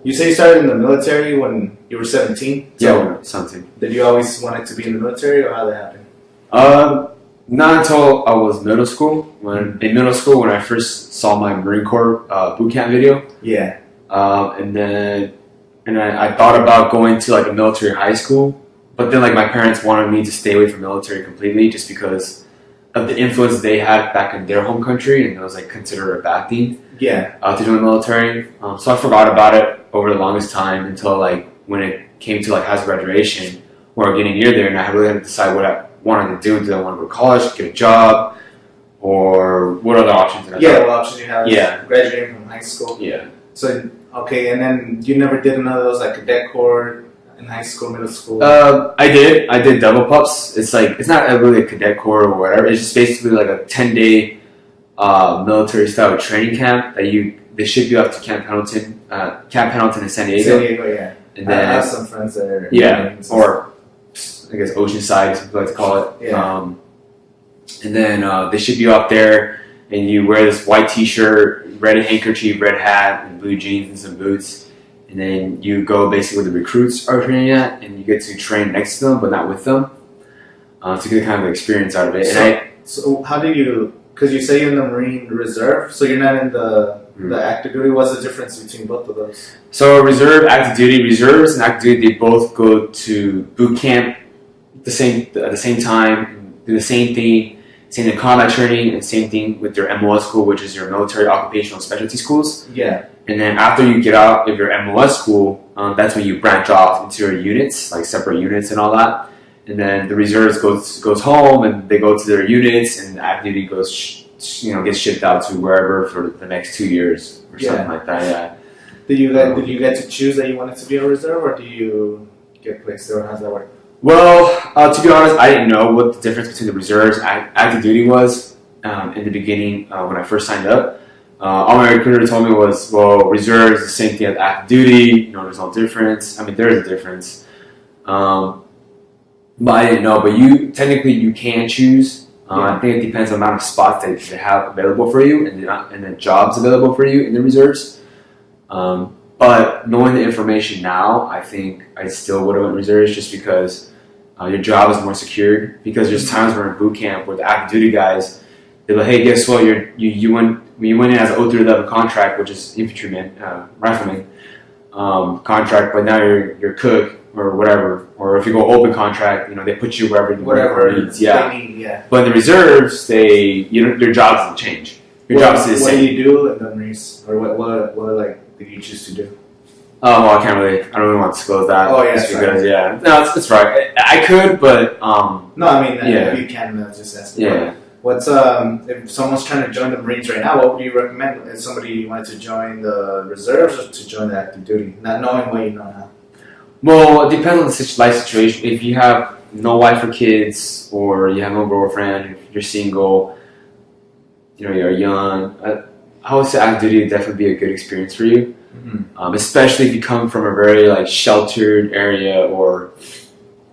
You say you started in the military when you were 17? Yeah, something. Did you always want to be in the military, or how that happened? Not until I was middle school. In middle school, when I first saw my Marine Corps boot camp video. Yeah. And I thought about going to like a military high school, but then like my parents wanted me to stay away from military completely, just because of the influence they had back in their home country, and it was like considered a bad thing. Yeah. To join the military. So I forgot about it over the longest time until like when it came to like high school graduation, or getting near there, and I really had to decide what I wanted to do. Did I want to go to college, get a job, or what other options? What options you have? Yeah. Graduating from high school. Yeah. So, okay, and then you never did none of those, like cadet corps in high school, middle school? I did double pups. It's like, it's not really a cadet corps or whatever. It's just basically like a 10-day military style training camp that they ship you up to Camp Pendleton in San Diego. San Diego, yeah. And then, I have some friends there. Yeah, or I guess Oceanside, some people like to call it. Yeah. And then they ship you up there, and you wear this white T-shirt, red handkerchief, red hat, and blue jeans and some boots. And then you go basically where the recruits are training at, and you get to train next to them, but not with them, to get kind of experience out of it. So how do you? Because you say you're in the Marine Reserve, so you're not in the active duty. What's the difference between both of those? So reserve, active duty, reserves and active duty, they both go to boot camp at the same time, do the same thing, same thing combat training, and same thing with your MOS school, which is your military occupational specialty schools. Yeah. And then after you get out of your MOS school, that's when you branch off into your units, like separate units and all that. And then the reserves goes home, and they go to their units, and active duty gets shipped out to wherever for the next 2 years or something like that. Yeah. Did you get to choose that you wanted to be a reserve, or do you get placed there? How does that work? Well, to be honest, I didn't know what the difference between the reserves and active duty was in the beginning when I first signed up. All my recruiter told me was, well, reserves is the same thing as active duty. There's no difference. I mean, there is a difference. But I didn't know. But technically you can choose. I think it depends on the amount of spots that they have available for you, and the jobs available for you in the reserves. But knowing the information now, I think I still would have went reserves, just because your job is more secured. Because there's times we're in boot camp where the active duty guys, they're like, hey, guess what? You went in as an 0311 contract, which is infantryman, rifleman contract, but now you're cook or whatever. Or if you go open contract, they put you wherever needs. Yeah. They need, yeah. But in the reserves, your job doesn't change. Your job is the same. What do you do in the Marines, or what did you choose to do? Oh, well, I don't really want to disclose that. Oh, yeah, just because, right. Yeah. No, it's right. I could, but no, I mean, if you can, just ask me. Yeah. What's if someone's trying to join the Marines right now, what would you recommend? If somebody wanted to join the reserves or to join the active duty, not knowing what you know now? Well, it depends on the life situation. If you have no wife or kids, or you have no girlfriend, if you're single, you're young, I would say active duty would definitely be a good experience for you. Mm-hmm. Especially if you come from a very sheltered area, or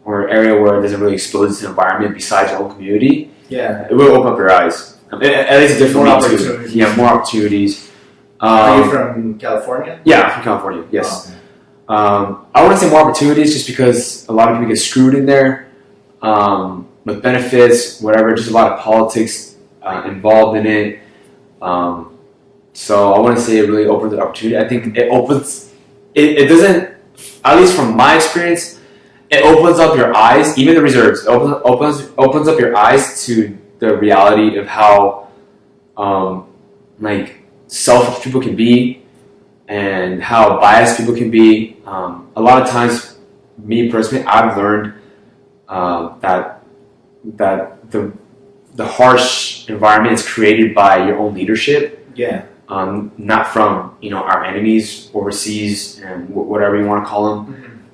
area where it doesn't really expose to the environment besides your own community. Yeah, it will open up your eyes. At least a different opportunities. Yeah, more opportunities. Are you from California? Yeah, I'm from California. Yes. Oh, okay. I wouldn't say more opportunities, just because a lot of people get screwed in there with benefits, whatever. Just a lot of politics involved in it. So I wouldn't say it really opens an opportunity. I think it opens. It doesn't. At least from my experience, it opens up your eyes. Even the reserves, it opens up your eyes to the reality of how selfish people can be, and how biased people can be. A lot of times, me personally, I've learned that the harsh environment is created by your own leadership. Yeah. Not from our enemies overseas and whatever you want to call them.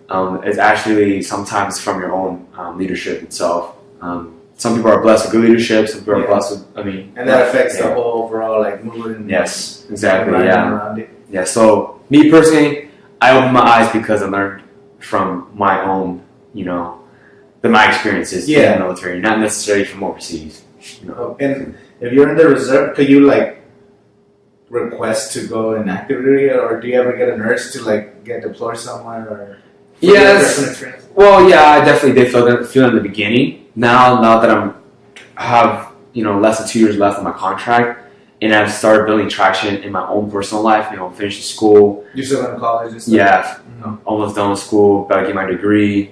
Mm-hmm. It's actually sometimes from your own leadership itself. Some people are blessed with good leadership. Some people are blessed with, and that affects the whole overall mood. Yes, exactly. Yeah. Around it. Yeah. So me personally, I opened my eyes because I learned from my own, my experiences in the military, not necessarily from overseas. And if you're in the reserve, could you request to go in active duty, or do you ever get an urge to like get deployed somewhere? Or Yes. Well, yeah, I definitely did feel that in the beginning. Now that I have less than 2 years left on my contract, and I've started building traction in my own personal life. Finishing school. You're still in college and stuff? Yeah, almost done with school. About to get my degree.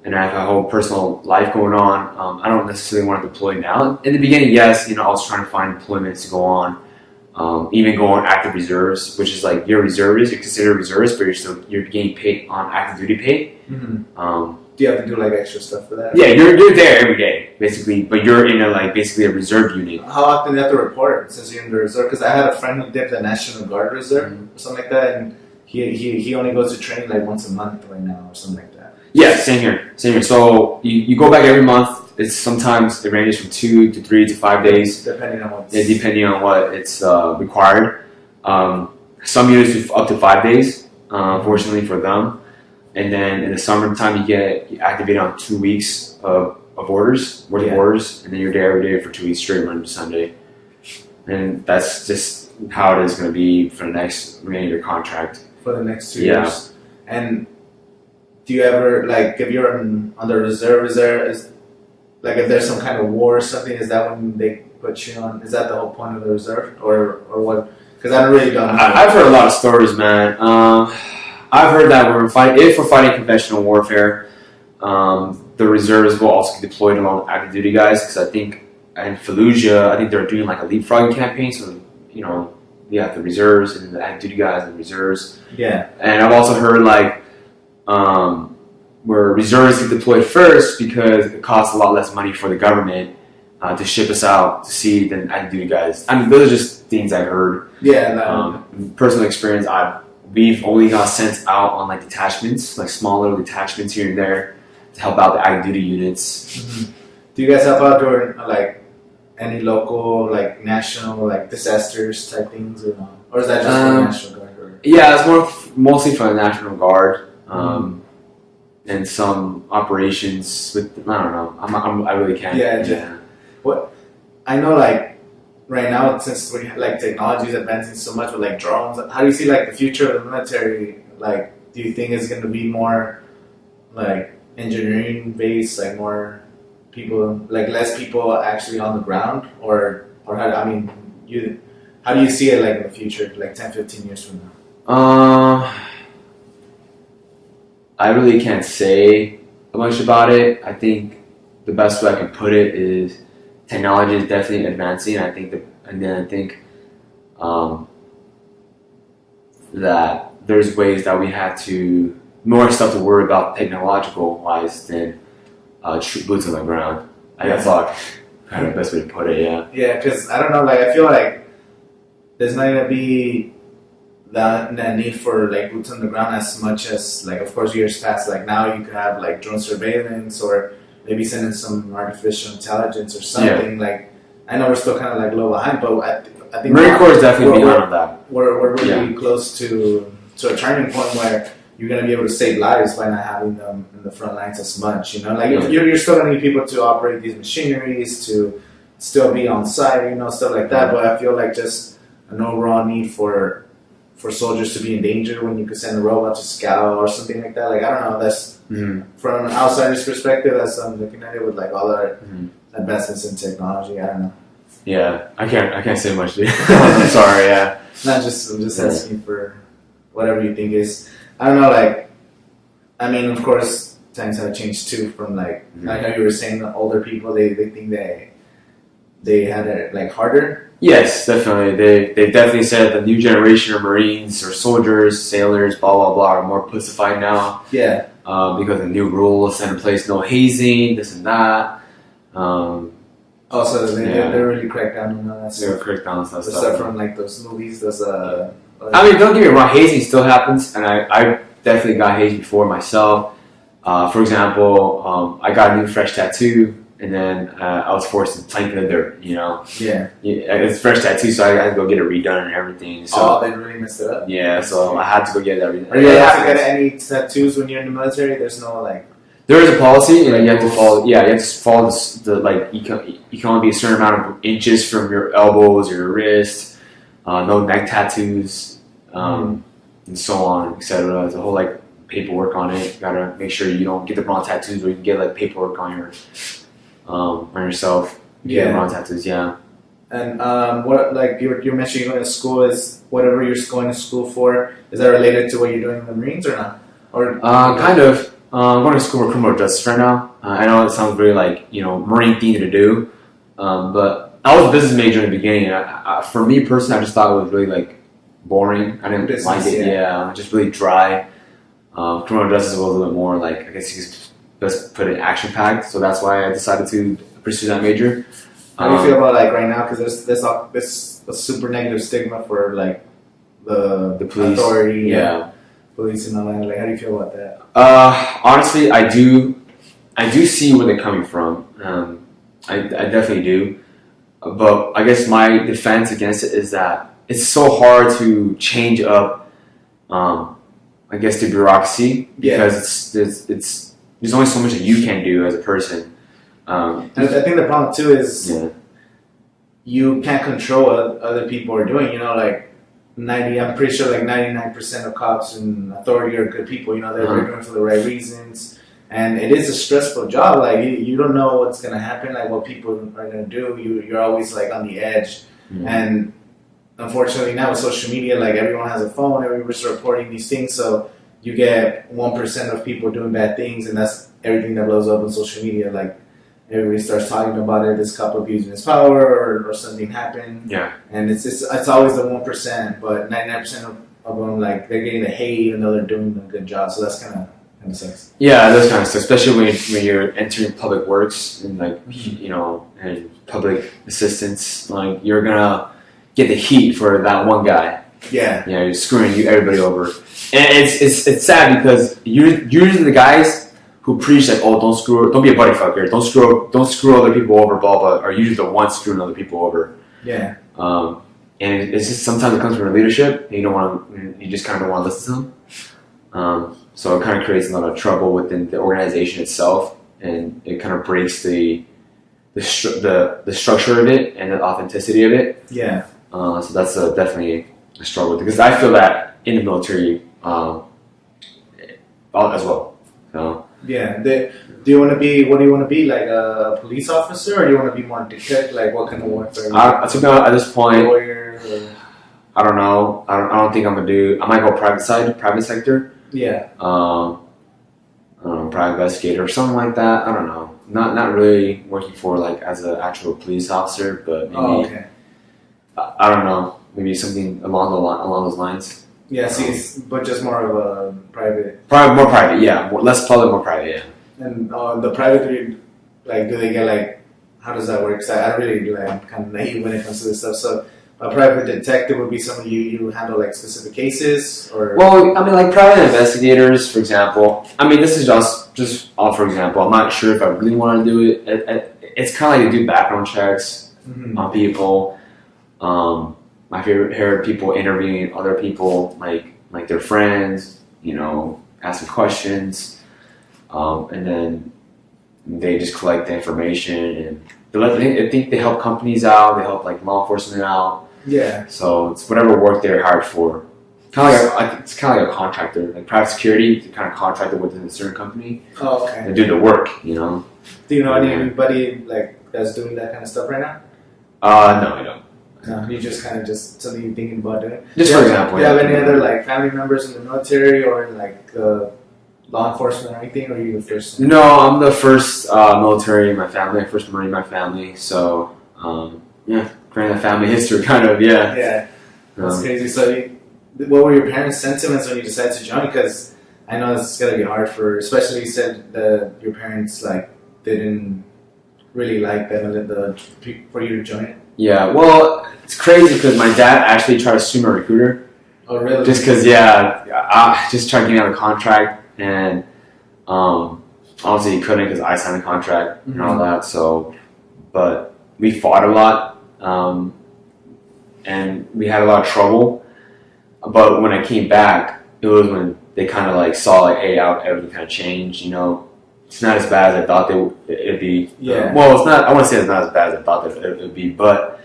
And I have a whole personal life going on. I don't necessarily want to deploy now. In the beginning, yes, I was trying to find employments to go on. Even go on active reserves, which is like you're a reservist, you're considered a reservist, but you're getting paid on active duty pay. Mm-hmm. Do you have to do like extra stuff for that? Yeah, you're there every day basically, but you're in basically a reserve unit. How often do you have to report since you're in the reserve? Because I had a friend who did the National Guard Reserve or something like that, and he only goes to training like once a month right now or something like that. Yeah, same here. So you go back every month. It's sometimes it ranges from 2 to 3 to 5 days, depending on what it's required. Some units do up to 5 days, fortunately for them. And then in the summertime, you get activated on 2 weeks of orders, working orders, and then you're there every day for 2 weeks straight, Monday to Sunday. And that's just how it is going to be for the next remaining of your contract. For the next 2 years. And do you ever, like, if you're on the reserve, is like, if there's some kind of war or something, is that when they put you on? Is that the whole point of the reserve, or what? Because I really don't know. I've heard a lot of stories, man. I've heard that if we're fighting conventional warfare, the reserves will also get deployed along with active duty guys. Because I think in Fallujah, they're doing like a leapfrogging campaign. So you have the reserves and the active duty guys and the reserves. Yeah. And I've also heard like where reserves get deployed first because it costs a lot less money for the government to ship us out to sea than active duty guys. Those are just things I've heard. Yeah. Personal experience, we've only got sent out on like detachments, like small little detachments here and there to help out the active duty units. Mm-hmm. Do you guys help out during like any local, like national, like disasters type things, or is that just for the National Guard? Or? Yeah, it's mostly for the National Guard. And some operations with I don't know. I really can't. Yeah. What I know, like right now, since we like technology is advancing so much with like drones, how do you see like the future of the military? Like, do you think it's going to be more like engineering based, like more people, like less people actually on the ground, or how do you see it like in the future, like 10, 15 years from now? I really can't say much about it. I think the best way I can put it is technology is definitely advancing. I think that there's ways that we have to more stuff to worry about technological wise than boots on the ground. That's all kind of the best way to put it. Yeah. Yeah, because I don't know. Like I feel like there's not gonna be that need for like boots on the ground as much as like, of course, years past. Like now you could have like drone surveillance, or maybe send in some artificial intelligence or something. Yeah. Like I know we're still kind of like low behind, but I think Marine Corps is definitely beyond that. We're really close to a turning point where you're gonna be able to save lives by not having them in the front lines as much. Like you're still gonna need people to operate these machineries, to still be on site, stuff like that. But I feel like just an overall need for soldiers to be in danger when you could send a robot to scout or something like that. Like, I don't know, that's from an outsider's perspective, that's I'm looking at it with like all our advancements in technology. I don't know. Yeah, I can't say much, dude. I'm sorry, yeah. I'm just asking for whatever you think is, I don't know, like, of course, times have changed too from like, I know you were saying the older people, they think they had it like harder. Yes, definitely. They definitely said the new generation of Marines or soldiers, sailors, blah blah blah, are more pussified now. Yeah. Because of new rules set in place, no hazing, this and that. Also, they really cracked down on that stuff. They cracked down on that stuff from like those movies. Don't get me wrong, hazing still happens, and I definitely got hazed before myself. For example, I got a new fresh tattoo. And then I was forced to plank in the dirt, Yeah. It's fresh tattoo, so I had to go get it redone and everything. So, they really messed it up? Yeah, so I had to go get that redone. Are you allowed to get any tattoos when you're in the military? There's no, like... There is a policy, you have to follow, you have to follow you can only be a certain amount of inches from your elbows or your wrist. no neck tattoos, and so on, etc. There's a whole like paperwork on it. You gotta make sure you don't get the wrong tattoos, or you can get like paperwork on yourself. You get the wrong tattoos, yeah. And what like you're mentioning going to school is whatever you're going to school for. Is that related to what you're doing in the Marines or not? Or kind of. I'm going to school for criminal justice right now. I know it sounds very like Marine thing to do, but I was a business major in the beginning. For me personally, I just thought it was really like boring. I didn't like it. Yeah, just really dry. Criminal justice was a little bit more like, I guess you could best put it, action packed. So that's why I decided to pursue that major. How do you feel about like right now? Because there's a super negative stigma for like the police, authority, police and all that. Like, how do you feel about that? Honestly, I do see where they're coming from. I definitely do. But I guess my defense against it is that it's so hard to change up, I guess, the bureaucracy because it's there's only so much that you can do as a person. And I think the problem too is you can't control what other people are doing. Like I'm pretty sure like 99% of cops and authority are good people. They're doing it for the right reasons. And it is a stressful job. Like you don't know what's gonna happen, like what people are gonna do. You're always like on the edge. And unfortunately now with social media, like everyone has a phone, everyone's reporting these things. So you get 1% of people doing bad things, and that's everything that blows up on social media. Like everybody starts talking about it. This cop abusing his power, or something happened. Yeah. And it's always the 1%, but 99% of them, like they're getting the hate even though they're doing a good job. So that's kind of sucks. Yeah, those kind of stuff, especially when you're entering public works and like and public assistance, like you're gonna get the heat for that one guy. Yeah, you're screwing everybody over, and it's sad because you're usually the guys who preach like, oh, don't be a buddy fucker, don't screw other people over, blah blah, are usually the ones screwing other people over. Yeah. And it's just sometimes it comes from leadership, and you just kind of don't want to listen to them. So it kind of creates a lot of trouble within the organization itself, and it kind of breaks the structure of it and the authenticity of it. Yeah. So that's definitely a struggle because I feel that in the military as well. So. Yeah. Do you want to be? What do you want to be? Like a police officer, or do you want to be more detective? Like what kind of work? At this point, lawyer, I don't know. I don't think I'm gonna do. I might go private sector. Yeah. Private investigator or something like that. I don't know. Not really working for like as an actual police officer, but maybe I don't know. Maybe something along those lines. Yeah. But just more of a private. More private. Yeah. Less public, more private. Yeah. And the private, like, do they get like? How does that work? Because I really like. I'm kind of naive when it comes to this stuff. So. A private detective would be someone you handle like specific cases, or like private investigators, for example. This is just all for example. I'm not sure if I really want to do it. It's kind of like to do background checks on people. My favorite heard people interviewing other people, like their friends, asking questions, and then they just collect the information and I think they help companies out. They help like law enforcement out. Yeah. So it's whatever work they're hired for. It's kind of like a contractor, like private security. They're kind of contracted within a certain company. Oh, okay. They do the work, Do you know anybody like that's doing that kind of stuff right now? No, I don't. No, you just kind of something you're thinking about doing. Just for example. Do you have any other like family members in the military or like law enforcement or anything? Or are you the first? No, I'm the first military in my family. First Marine in my family. So kind of family history, kind of, yeah. Yeah, that's crazy. So, what were your parents' sentiments when you decided to join? Because I know it's gotta be hard especially you said that your parents like didn't really like that for you to join it. Yeah, well, it's crazy because my dad actually tried to sue my recruiter. Oh, really? Just because, I just tried to get me on the contract, and obviously he couldn't because I signed the contract and all that. So, but we fought a lot. And we had a lot of trouble, but when I came back, it was when they kind of like saw like, hey, everything kind of changed. It's not as bad as I thought it'd be. Yeah. Well, it's not. I want to say it's not as bad as I thought it would be, but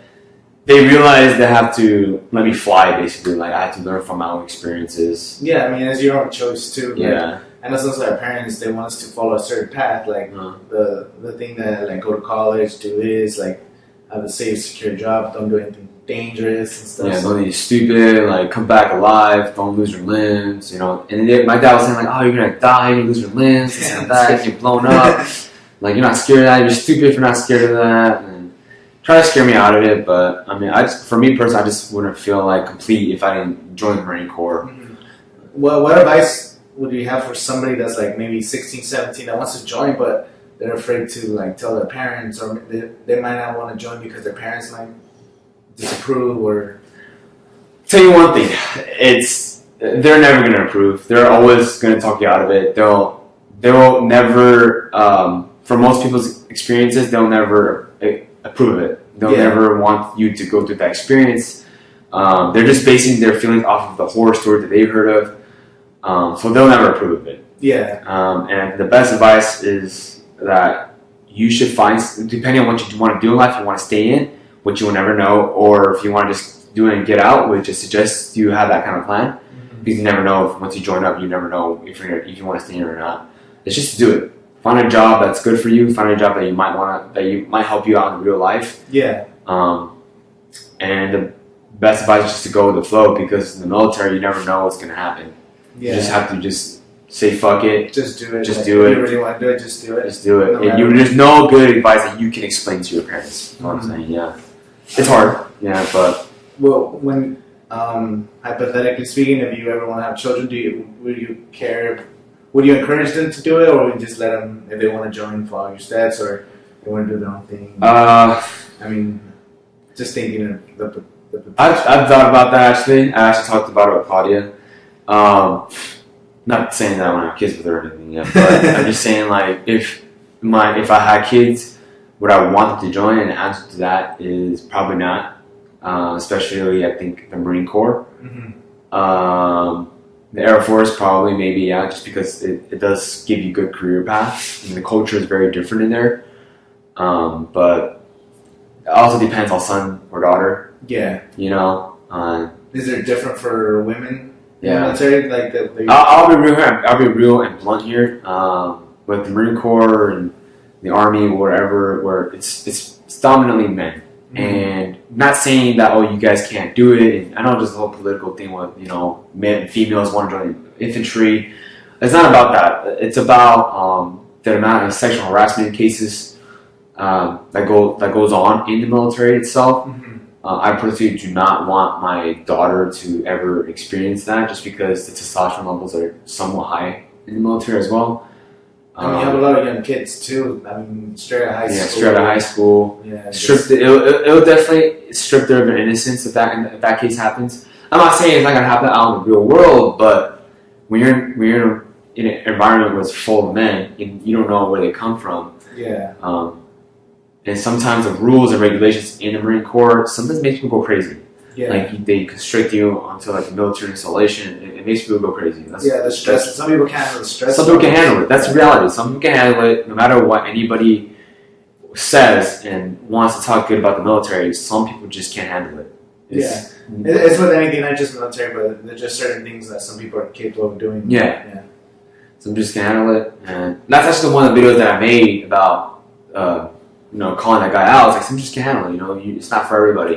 they realize they have to let me fly, basically. Like, I have to learn from my own experiences. Yeah, I mean, it's your own choice, too. Like, Yeah. I know some of our parents, they want us to follow a certain path. Like, the thing that, like, go to college, do this, like, have a safe, secure job, don't do anything dangerous and stuff. Yeah, don't be stupid, like, come back alive, don't lose your limbs, you know. And then my dad was saying, like, oh, you're gonna die, you're gonna lose your limbs, this and that, you get blown up. Like, you're not scared of that, you're stupid if you're not scared of that. And try to scare me out of it, but, I mean, for me personally, I just wouldn't feel, like, complete if I didn't join the Marine Corps. Mm-hmm. Well, what advice would you have for somebody that's, like, maybe 16, 17, that wants to join, but they're afraid to, like, tell their parents, or they might not want to join because their parents might disapprove, or... Tell you one thing, they're never going to approve. They're always going to talk you out of it. They'll never, for most people's experiences, they'll never approve of it. They'll never want you to go through that experience. They're just basing their feelings off of the horror story that they've heard of. So they'll never approve of it. Yeah. And the best advice is that you should find, depending on what you want to do in life, you want to stay in, which you will never know, or if you want to just do it and get out, which I suggest you have that kind of plan, because you never know if once you join up, you never know if you want to stay in or not. It's just to do it. Find a job that's good for you. Find a job that might help you out in real life. Yeah. And the best advice is just to go with the flow, because in the military, you never know what's going to happen. Yeah. You just have to just say fuck it. Just do it. Just do it. If you really want to do it, just do it. Just do it. No, and there's no good advice that you can explain to your parents. You know what I'm saying? Yeah. It's hard. Yeah, but... Well, when, hypothetically speaking, if you ever want to have children, would you encourage them to do it, or would you just let them, if they want to join, follow your steps, or they want to do their own thing? I mean, just thinking of the I've thought about that, actually. I actually talked about it with Claudia. Not saying that I want to have kids with her or anything yet, but I'm just saying, like, if I had kids, would I want them to join? And the answer to that is probably not. Especially, I think, the Marine Corps. Mm-hmm. The Air Force, probably, maybe, yeah, just because it does give you good career paths. And the culture is very different in there. But it also depends on son or daughter. Yeah. You know? Is it different for women? Yeah. Military? Like I'll be real and blunt here. With the Marine Corps and the Army, wherever, where it's dominantly men. Mm-hmm. And not saying that, you guys can't do it. And I know there's a whole political thing with, men and females want to join infantry. It's not about that. It's about the amount of sexual harassment cases that goes on in the military itself. Mm-hmm. I personally do not want my daughter to ever experience that, just because the testosterone levels are somewhat high in the military as well. I mean, you have a lot of young kids too. I mean, straight out of high school. Yeah, straight out of high school. Yeah, it'll definitely strip their innocence if that case happens. I'm not saying it's not gonna happen out in the real world, but when you're in an environment where it's full of men, you don't know where they come from. Yeah. And sometimes the rules and regulations in the Marine Corps sometimes makes people go crazy. Yeah. Like, they constrict you onto, like, a military installation. It makes people go crazy. The stress. Some people can't handle the stress. Some people can handle it. That's the reality. Some people can handle it no matter what anybody says and wants to talk good about the military. Some people just can't handle it. It's with anything, not just military, but there's just certain things that some people are capable of doing. Yeah. Some just can handle it. And that's actually one of the videos that I made about, calling that guy out. It's like, some just can't handle it. It's not for everybody.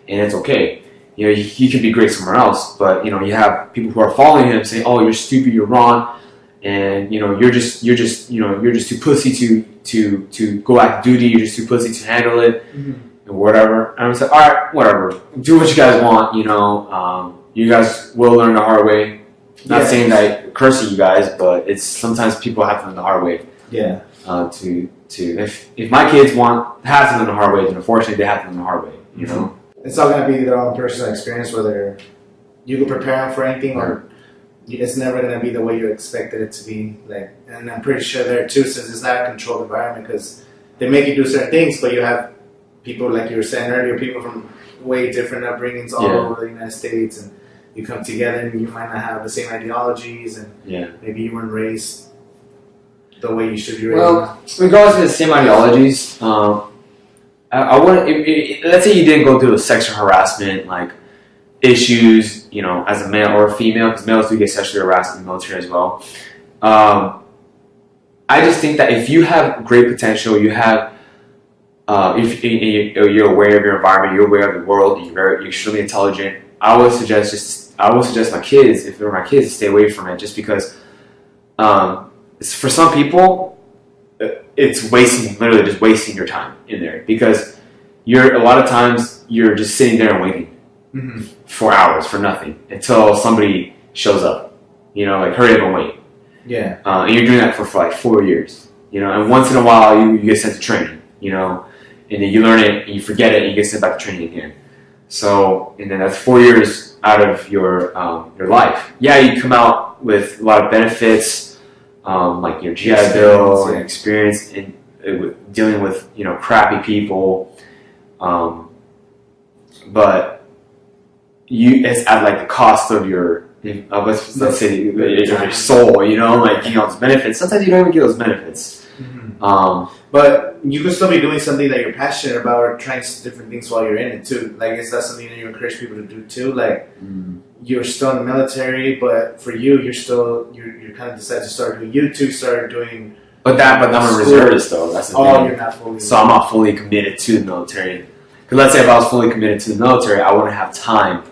And it's okay. He could be great somewhere else, but you have people who are following him saying, "Oh, you're stupid, you're wrong," and you're just too pussy to go out duty. You're just too pussy to handle it, and whatever. And I'm like, all right, whatever. Do what you guys want. You guys will learn the hard way. Not saying that I'm cursing you guys, but it's sometimes people have to learn the hard way. Yeah. If my kids have to learn the hard way, then unfortunately they have to learn the hard way. It's all going to be their own personal experience, whether you can prepare them for anything or it's never going to be the way you expected it to be. And I'm pretty sure there too, since it's not a controlled environment, because they make you do certain things, but you have people, like you were saying earlier, people from way different upbringings all over the United States, and you come together and you might not have the same ideologies, and maybe you weren't raised the way you should be raised. Well, regardless of the same ideologies, I wouldn't. Let's say you didn't go through the sexual harassment like issues, as a male or a female, because males do get sexually harassed in the military as well. I just think that if you have great potential, you have, if you're aware of your environment, you're aware of the world, you're extremely intelligent. I would suggest my kids, if they're my kids, to stay away from it, just because for some people, it's literally just wasting your time in there, because a lot of times you're just sitting there and waiting for hours for nothing until somebody shows up. Like hurry up and wait. Yeah. And you're doing that for like 4 years. And once in a while you get sent to training. And then you learn it and you forget it and you get sent back to training again. So, and then that's 4 years out of your life. Yeah, you come out with a lot of benefits, like your GI Bill and experience in dealing with crappy people, but it's at like the cost of your let's say your soul. Like those benefits. Sometimes you don't even get those benefits. But you could still be doing something that you're passionate about, or trying different things while you're in it too. Like, is that something that you encourage people to do too? Like, you're still in the military, but for you, you're kind of decided to start doing YouTube, start doing. But I'm a reservist though. That's the thing. You're not fully. So I'm not fully committed to the military. Because let's say if I was fully committed to the military, I wouldn't have time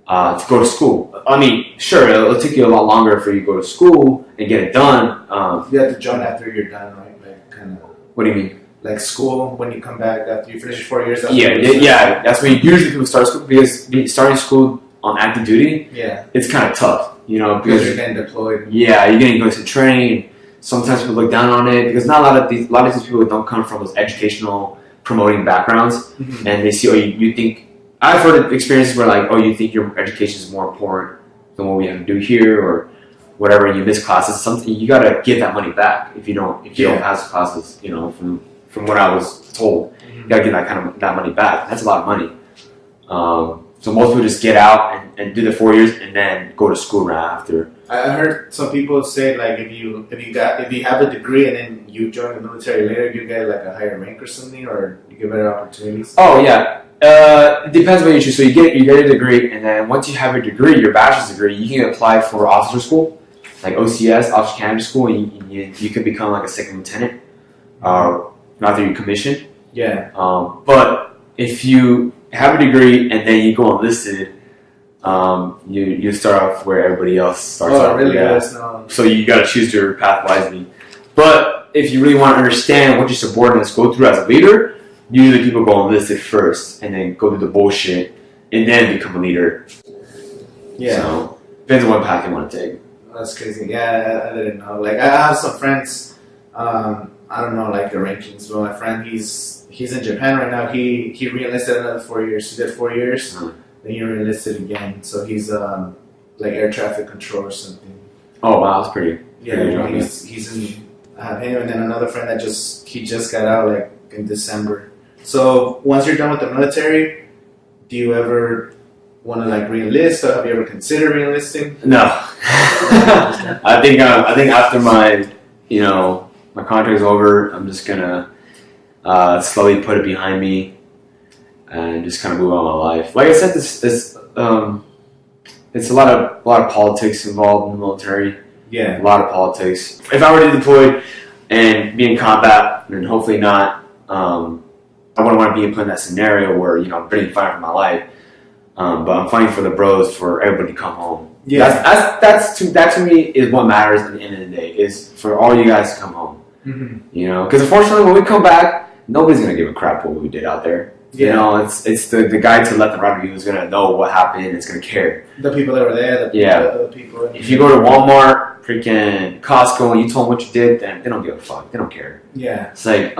to go to school. I mean, sure, it'll take you a lot longer for you to go to school and get it done. You have to join after you're done, right? Like, kind of. What do you mean? Like school, when you come back after you finish 4 years? Yeah. That's when usually people start school, because starting school on active duty, it's kind of tough, because you're getting deployed. Yeah, you're getting to train. Sometimes people look down on it because not a lot of these people don't come from those educational promoting backgrounds, and they see, you think. I've heard of experiences where like, you think your education is more important than what we have to do here, or whatever, and you miss classes. Something you gotta give that money back if you don't pass classes. From what I was told, you gotta give that money back. That's a lot of money. So most people just get out and do the 4 years and then go to school right after. I heard some people say like if you have a degree and then you join the military later, you get like a higher rank or something, or you get better opportunities. Oh yeah. It depends what you choose. So you get a degree, and then once you have a degree, your bachelor's degree, you can apply for officer school, like OCS, Officer Candidate School, and you could become like a second lieutenant, after you commission. Yeah. But if you have a degree and then you go enlisted, you start off where everybody else starts off. Really? Yeah. So you got to choose your path wisely. But if you really want to understand what your subordinates go through as a leader, usually people go enlisted first and then go through the bullshit and then become a leader. Yeah. So depends on what path you want to take. That's crazy. Yeah, I didn't know. Like, I have some friends. I don't know like the rankings, but my friend, he's in Japan right now. He re-enlisted another 4 years. He did 4 years. Then he re-enlisted again. So he's like air traffic control or something. Oh wow, that's pretty. Yeah, he's in him, and then another friend that he just got out like in December. So once you're done with the military, do you ever want to like re-enlist, or have you ever considered re-enlisting? No. I think after my my contract's over, I'm just gonna slowly put it behind me and just kind of move on with my life. Like I said, it's a lot of politics involved in the military. Yeah, a lot of politics. If I were to deploy and be in combat, then hopefully not. I wouldn't want to be put in that scenario where I'm ready to fight for my life. But I'm fighting for the bros, for everybody to come home. Yeah, that to me is what matters at the end of the day, is for all you guys to come home. Because unfortunately, when we come back, nobody's gonna give a crap what we did out there. It's the guy to left and right of you who's gonna know what happened and is gonna care. The people that were there. The people. If you go to Walmart, freaking Costco, and you told them what you did, then they don't give a fuck. They don't care. Yeah. It's like,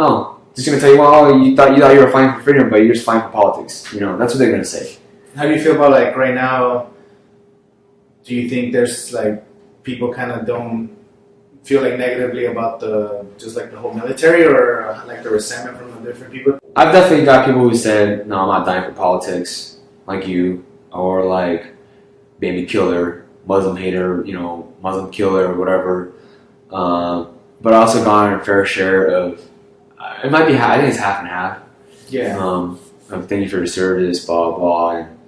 just gonna tell you, well, you thought you were fighting for freedom, but you're just fighting for politics. That's what they're gonna say. How do you feel about like right now? Do you think there's like people kind of don't feel like negatively about the whole military, or like the resentment from the different people? I've definitely got people who said, no, I'm not dying for politics, like you, or like baby killer, Muslim hater, Muslim killer or whatever. But I also got a fair share of, it might be, I think it's half and half. Yeah. Thank you for your service, blah blah. And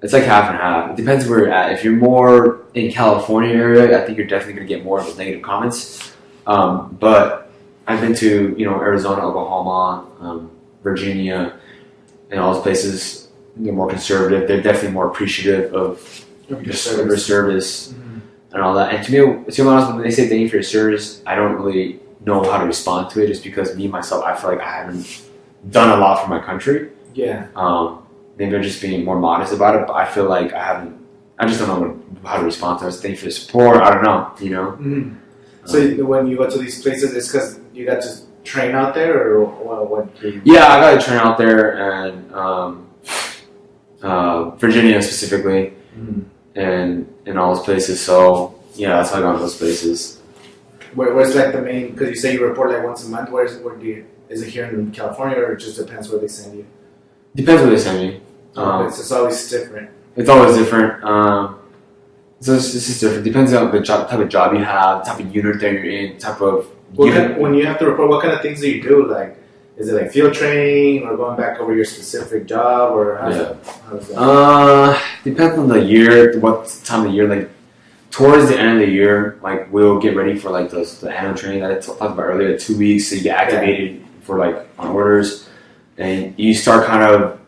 it's like half and half. It depends where you're at. If you're more in California area, I think you're definitely gonna get more of those negative comments. But I've been to Arizona, Oklahoma, Virginia, and all those places. They're more conservative. They're definitely more appreciative of your service and all that. And to be honest, when they say thank you for your service, I don't really know how to respond to it, just because me myself, I feel like I haven't done a lot for my country. Yeah. Maybe they're just being more modest about it, but I feel like I just don't know how to respond to it. Thank you for the support. I don't know, Mm-hmm. So when you go to these places, it's because you got to train out there, or what? Yeah, I got to train out there, and Virginia specifically, and in all those places. So yeah, that's how I got to those places. Where's like the main? Because you say you report like once a month. Where do you? Is it here in California, or it just depends where they send you? Depends where they send me. It's always different. It's always different. So it's just different. Depends on the type of job you have, type of unit that you're in, type of. When you have to report, what kind of things do you do? Like, is it like field training, or going back over your specific job, or how's that? Depends on the year, what time of the year. Like towards the end of the year, like we'll get ready for like the annual training that I talked about earlier. 2 weeks, so you get activated for like on orders, and you start kind of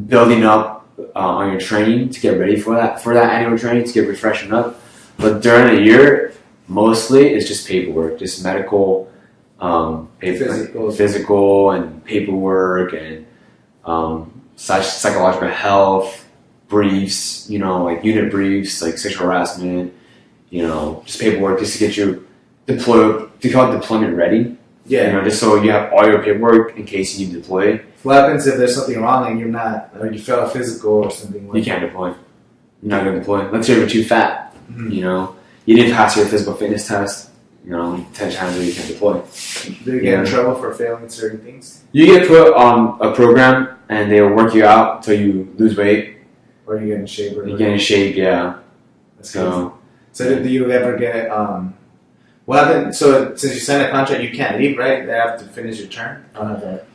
building up on your training to get ready for that annual training, to get refreshing up. But during the year, mostly it's just paperwork, just medical, physical and paperwork, and psychological health briefs, like unit briefs, like sexual harassment, just paperwork just to get you deployment ready. Yeah. Just so you have all your paperwork in case you need to deploy. What happens if there's something wrong and you're not, or you fail a physical or something like that? You can't deploy. You're not going to deploy. Let's say you're too fat. You didn't pass your physical fitness test. 10 times you can't deploy. Do you get in trouble for failing certain things? You get put on a program and they'll work you out until you lose weight. Or you get in shape. You get in shape, yeah. That's so do you ever get what happened? So since you signed a contract, you can't leave, right? They have to finish your term. I don't know that.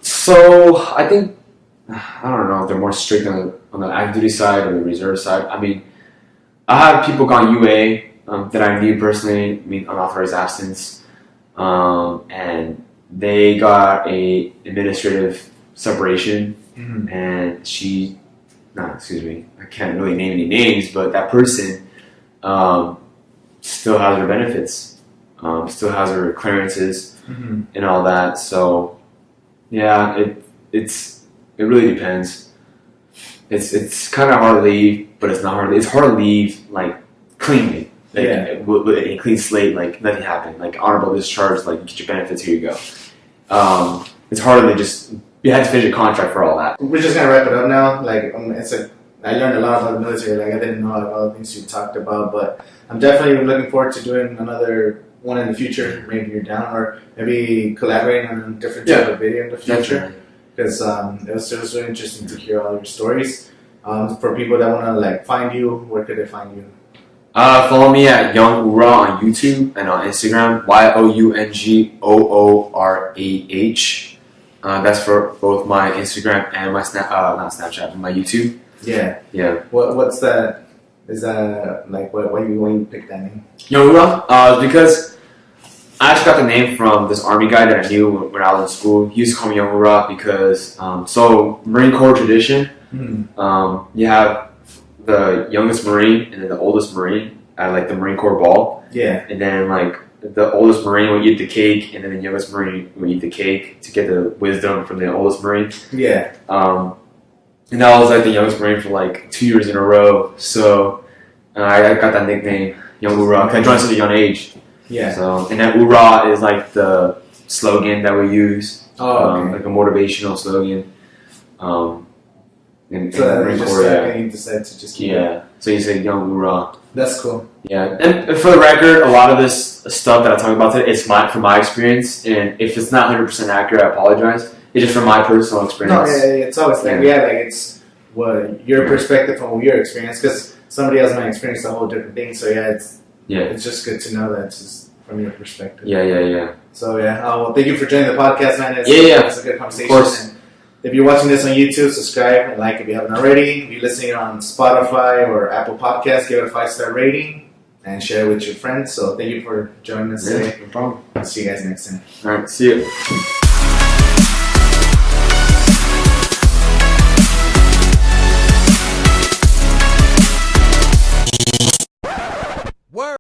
So I think I don't know if they're more strict on the active duty side or the reserve side. I mean, I have people gone UA that I knew personally, unauthorized absence, and they got a administrative separation, and I can't really name any names, but that person still has her benefits, still has her clearances, and all that. So yeah, it really depends. It's kind of hard to leave, but it's not hard. It's hard to leave like cleanly, with a clean slate, like nothing happened, like honorable discharge, like get your benefits, here you go. It's harder than just you had to finish a contract for all that. We're just gonna wrap it up now. Like I learned a lot about the military. Like I didn't know all the things you talked about, but I'm definitely looking forward to doing another one in the future. Maybe you're down, or maybe collaborating on a different type of video in the future. Because it was really interesting to hear all your stories. For people that want to find you, where could they find you? Follow me at Young Oorah on YouTube and on Instagram, YOUNGOORAH. That's for both my Instagram and my not Snapchat, but my YouTube. Yeah. Yeah. What's that? Is that why you picked that name? Young Oorah? Because I actually got the name from this Army guy that I knew when I was in school. He used to call me Young Oorah because, so Marine Corps tradition, you have the youngest Marine and then the oldest Marine at the Marine Corps ball. Yeah. And then the oldest Marine will eat the cake, and then the youngest Marine will eat the cake to get the wisdom from the oldest Marine. Yeah. And I was the youngest Marine for 2 years in a row. So I got that nickname, Young Oorah, because I joined at a young age. Yeah. So, and that Oorah is the slogan that we use. Oh, okay. A motivational slogan. So that you decided to just keep it. So you say Young Oorah. That's cool. Yeah. And for the record, a lot of this stuff that I talk about today is from my experience. And if it's not 100% accurate, I apologize. It's just from my personal experience. No, it's always it's what your perspective from your experience, because somebody else might experience a whole different thing. So it's just good to know that from your perspective. Yeah. So well, thank you for joining the podcast, man. It's a good conversation. Of course. And if you're watching this on YouTube, subscribe and like if you haven't already. If you're listening on Spotify or Apple Podcasts, give it a 5-star rating and share it with your friends. So thank you for joining us today. No problem. I'll see you guys next time. All right, see you.